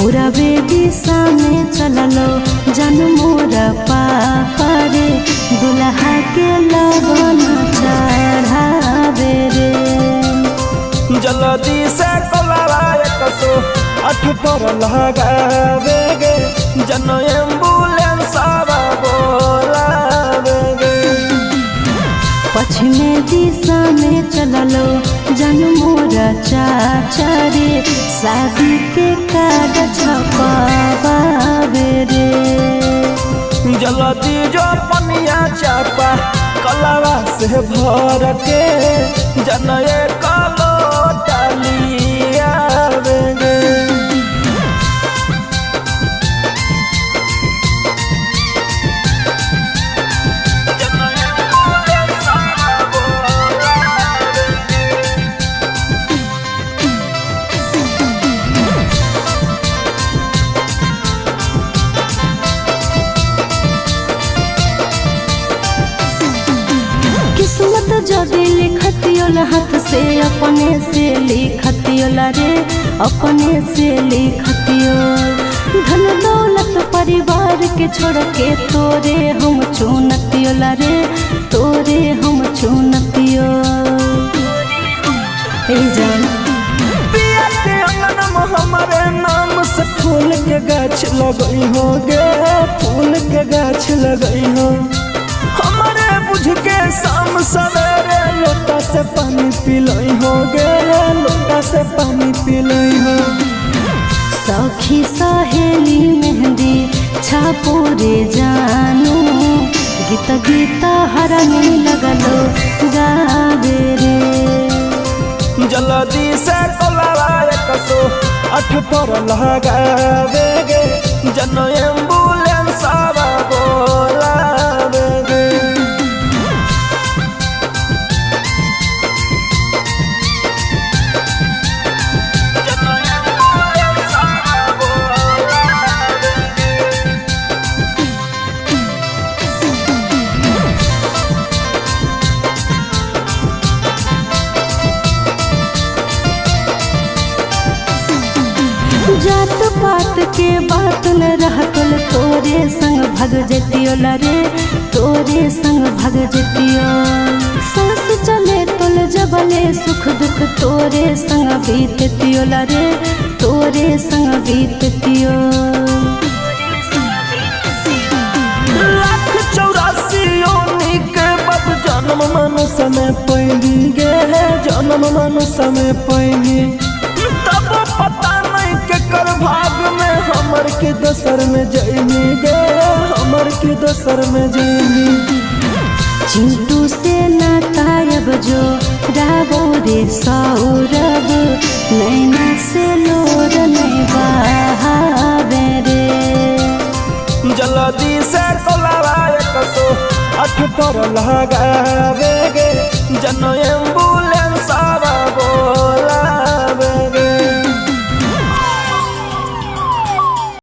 पूरा दिशा में चललो जन मोरा पापा रे दुल्हा के लगन चढ़ावे रे। जल्दी से कोलावा 108 पर लगावे गे जन एम्बुलेंस बोलावे गे। पश्चिमे दिशा में चललो जन मोरा चाचा रे शादी के कार्ड छपावे रे। जल्दी जो पनिया चापा कलावा से भर के जन कलो डालिया गे। किस्मत जदी लिखतियोल हाथ से अपने से लिखतियोला रे अपने से लिखतियोल। धन दौलत परिवार के छोड़ के तोरे हम चुनतियोला रे तोरे हम चुनतियोल। पिया के अंगन में हमारे नाम से फूल के गाछ लगई हो गे फूल के गाछ लगई हो। हमारे बुझ के शाम सवेरे लोटा से पानी पिलई हो गे लोटा से पानी पिलई हो। सखी सहेली मेहंदी छापो रे जानू गीत गीत हरनी लगलो गावे रे। जल्दी से कोलावा 108 पर लगावे गे जन एम्बुलेंस बोलावे गे। जात पात के बात न रहतल तोरे संग भग जतियोला रे तोरे संग भग जतियो। सांस चले तोल जबले सुख दुख तोरे संग बीततियोला रे तोरे संग बीततियो। 184 योनि के बाद जन्म मनुष्य में पैली गे जन्म मनुष्य में पैली। तब पता नहीं के कर भाग में हमर के दोसर में जइनी गे हमर के दोसर में जइनी। चिंटू से नातायब जो राबो रे सौरभ नैना से लोर नहीं बहावे रे। जल्दी से कोलावा 108 पर लगावे गे जन एम्बुलेंस बोला